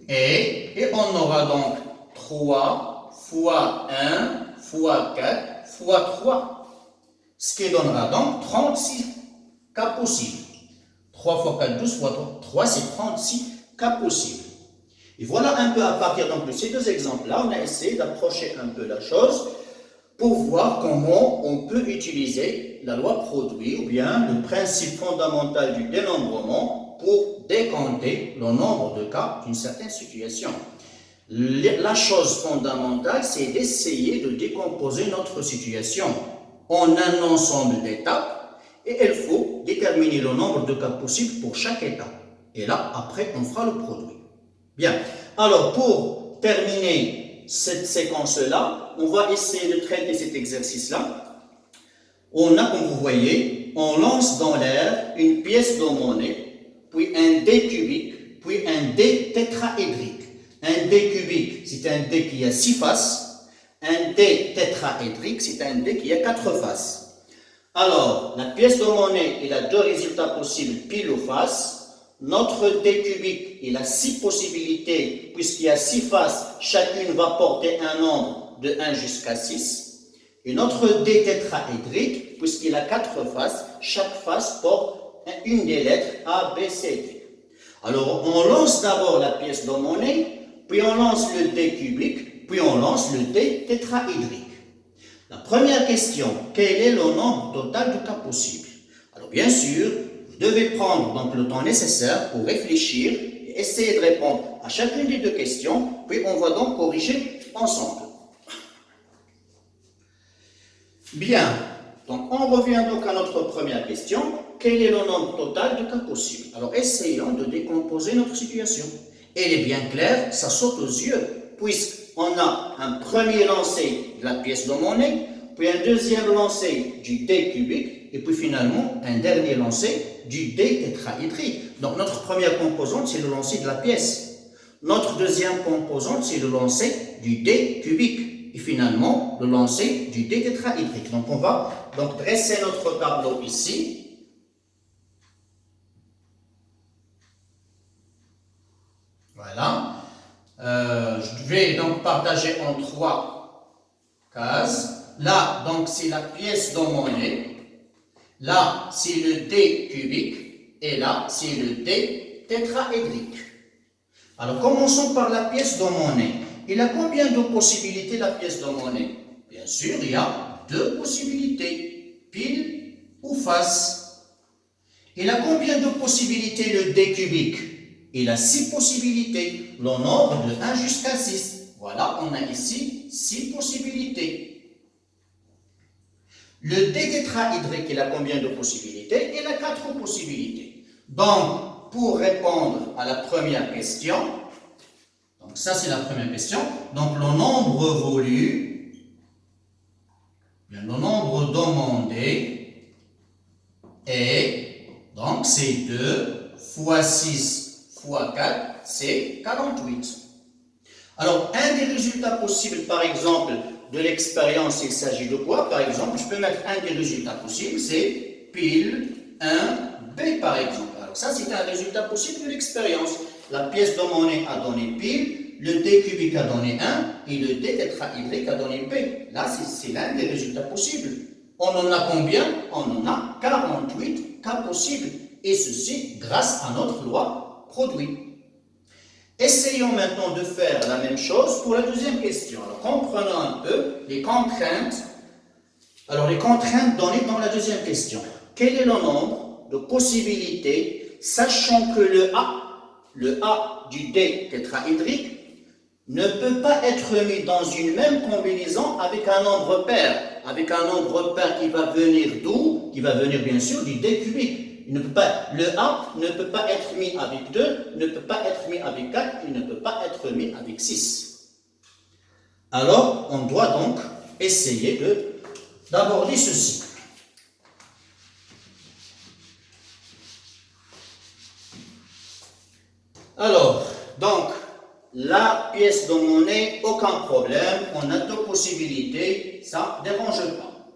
et on aura donc 3 fois 1 fois 4 fois 3, ce qui donnera donc 36 cas possibles. 3 fois 4, 12 fois 3, c'est 36 cas possibles. Et voilà un peu à partir donc de ces deux exemples-là, on a essayé d'approcher un peu la chose pour voir comment on peut utiliser la loi produit ou bien le principe fondamental du dénombrement pour décompter le nombre de cas d'une certaine situation. La chose fondamentale, c'est d'essayer de décomposer notre situation en un ensemble d'étapes et il faut déterminer le nombre de cas possibles pour chaque étape. Et là, après, on fera le produit. Bien. Alors, pour terminer cette séquence-là, on va essayer de traiter cet exercice-là. On a, comme vous voyez, on lance dans l'air une pièce de monnaie, puis un dé cubique, puis un dé tétraédrique. Un dé cubique, c'est un dé qui a 6 faces. Un dé tétraédrique, c'est un dé qui a 4 faces. Alors, la pièce de monnaie, il a 2 résultats possibles pile ou face. Notre dé cubique, il a 6 possibilités, puisqu'il y a 6 faces, chacune va porter un nombre de 1 jusqu'à 6. Et notre dé tétraédrique, puisqu'il a 4 faces, chaque face porte une des lettres A, B, C, D. Alors, on lance d'abord la pièce de monnaie, puis on lance le dé cubique, puis on lance le dé tétraédrique. La première question, quel est le nombre total de cas possibles? Alors, bien sûr, vous devez prendre donc le temps nécessaire pour réfléchir et essayer de répondre à chacune des deux questions, puis on va donc corriger ensemble. Bien, donc on revient donc à notre première question. Quel est le nombre total de cas possibles? Alors essayons de décomposer notre situation. Elle est bien claire, ça saute aux yeux, puisqu'on a un premier lancer de la pièce de monnaie, puis un deuxième lancer du dé cubique, et puis finalement un dernier lancer du dé tétraédrique. Donc notre première composante, c'est le lancer de la pièce. Notre deuxième composante, c'est le lancer du dé cubique. Et finalement, le lancer du dé tétraédrique. Donc on va donc dresser notre tableau ici. Voilà. Je vais donc partager en 3 cases. Là, donc, c'est la pièce de monnaie. Là, c'est le dé cubique. Et là, c'est le dé tétraédrique. Alors, commençons par la pièce de monnaie. Il a combien de possibilités la pièce de monnaie? Bien sûr, il y a 2 possibilités, pile ou face. Il a combien de possibilités le dé cubique? Il a 6 possibilités, le nombre de 1 jusqu'à 6. Voilà, on a ici 6 possibilités. Le dé tétraédrique, il a combien de possibilités? Il a 4 possibilités. Donc, pour répondre à la première question, donc ça c'est la première question, donc le nombre voulu, bien, le nombre demandé est, donc c'est 2 fois 6 fois 4, c'est 48. Alors, un des résultats possibles, par exemple, de l'expérience, il s'agit de quoi? Par exemple, je peux mettre un des résultats possibles, c'est pile 1, B, par exemple. Alors, ça, c'est un résultat possible de l'expérience. La pièce de monnaie a donné pile, le dé cubique a donné 1, et le dé tétraédrique a donné B. Là, c'est l'un des résultats possibles. On en a combien? On en a 48 cas possibles. Et ceci grâce à notre loi produit. Essayons maintenant de faire la même chose pour la deuxième question. Alors, comprenons un peu les contraintes. Alors, les contraintes données dans la deuxième question. Quel est le nombre de possibilités, sachant que le A du dé tétraédrique, ne peut pas être mis dans une même combinaison avec un nombre pair. Avec un nombre pair qui va venir d'où? Qui va venir bien sûr du dé cubique. Le A ne peut pas être mis avec 2, ne peut pas être mis avec 4, il ne peut pas être mis avec 6. Alors, on doit donc essayer d'aborder ceci. Alors, donc, la pièce de monnaie, aucun problème, on a 2 possibilités, ça ne dérange pas.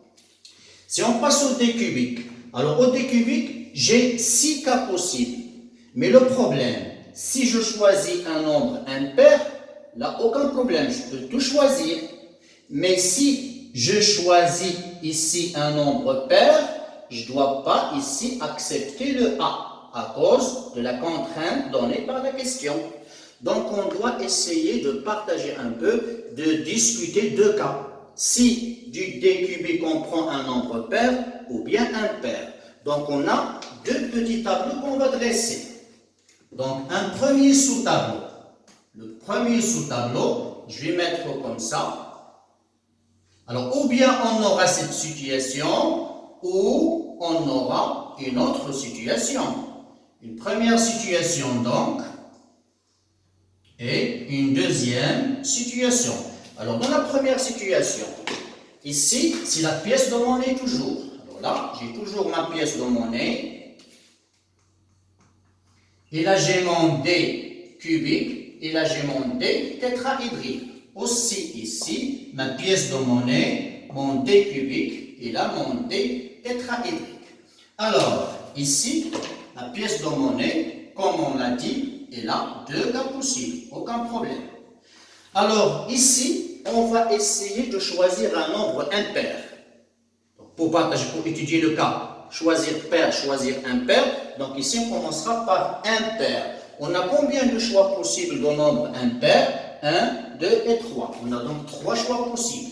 Si on passe au dé cubique, alors au dé cubique, j'ai 6 cas possibles. Mais le problème, si je choisis un nombre impair, là, aucun problème, je peux tout choisir. Mais si je choisis ici un nombre pair, je ne dois pas ici accepter le A à cause de la contrainte donnée par la question. Donc, on doit essayer de partager un peu, de discuter deux cas. Si du d cubique on prend un nombre pair ou bien impair. Donc, on a deux petits tableaux qu'on va dresser. Donc, un premier sous-tableau. Le premier sous-tableau, je vais mettre comme ça. Alors, ou bien on aura cette situation, ou on aura une autre situation. Une première situation, donc, et une deuxième situation. Alors, dans la première situation, ici, c'est la pièce de monnaie toujours. Alors là, j'ai toujours ma pièce de monnaie. Et là, j'ai mon D cubique. Et là, j'ai mon D tétraédrique. Aussi ici, ma pièce de monnaie, mon D cubique. Et là, mon D tétraédrique. Alors, ici, la pièce de monnaie, comme on l'a dit, est là, deux cas possibles. Aucun problème. Alors, ici, on va essayer de choisir un nombre impair. Pour étudier le cas, choisir pair, choisir impair. Donc ici, on commencera par impair. On a combien de choix possibles de nombres impairs? 1, 2 et 3. On a donc 3 choix possibles.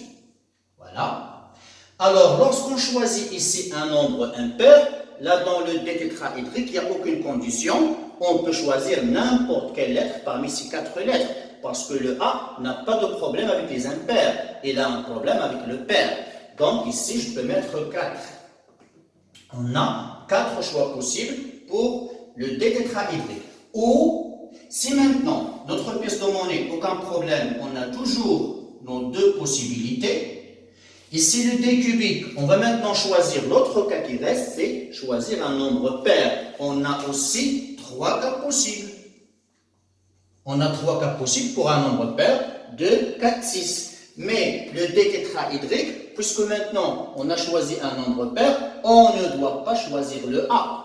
Voilà. Alors, lorsqu'on choisit ici un nombre impair, là dans le D tétraédrique, il n'y a aucune condition. On peut choisir n'importe quelle lettre parmi ces 4 lettres. Parce que le A n'a pas de problème avec les impairs. Il a un problème avec le pair. Donc ici, je peux mettre 4. On a 4 choix possibles pour le D tétraédrique. Ou, si maintenant, notre pièce de monnaie, aucun problème, on a toujours nos deux possibilités. Ici, le D cubique, on va maintenant choisir l'autre cas qui reste, c'est choisir un nombre pair. On a aussi 3 cas possibles. On a 3 cas possibles pour un nombre pair, 2, 4, 6. Mais le D tétraédrique, puisque maintenant on a choisi un nombre pair, on ne doit pas choisir le A.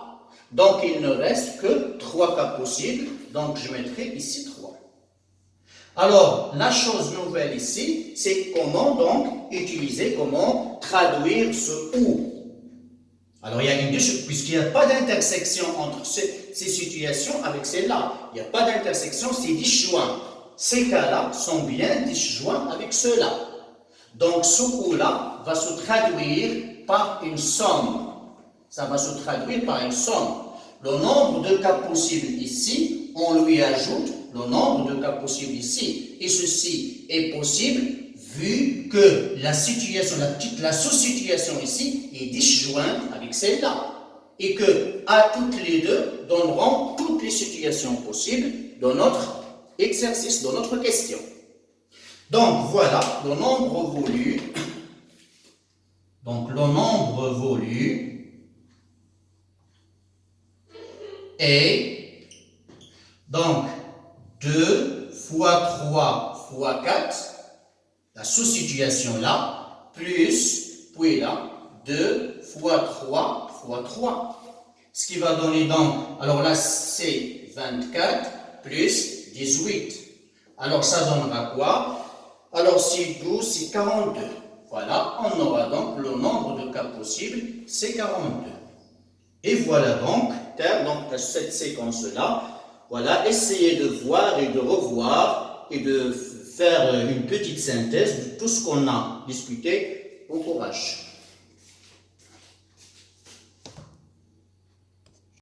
Donc il ne reste que 3 cas possibles, donc je mettrai ici 3. Alors, la chose nouvelle ici, c'est comment donc utiliser, comment traduire ce OU. Alors, il y a une chose, puisqu'il n'y a pas d'intersection entre ces situations avec celle-là. Il n'y a pas d'intersection, c'est disjoint. Ces cas-là sont bien disjoints avec ceux-là. Donc, ce OU-là va se traduire par une somme. Ça va se traduire par une somme. Le nombre de cas possibles ici, on lui ajoute le nombre de cas possibles ici. Et ceci est possible vu que la situation, la sous-situation ici est disjointe avec celle-là. Et que à toutes les deux donneront toutes les situations possibles de notre exercice, de notre question. Donc voilà le nombre voulu. Donc le nombre voulu est donc 2 fois 3 fois 4. La sous-situation là, puis là, 2 fois 3 fois 3. Ce qui va donner donc, alors là c'est 24 plus 18. Alors ça donnera quoi? Alors si 12, c'est 42. Voilà, on aura donc le nombre de cas possibles, c'est 42. Et voilà donc, terme donc cette séquence-là. Voilà, essayez de voir et de revoir et de faire une petite synthèse de tout ce qu'on a discuté. Bon courage.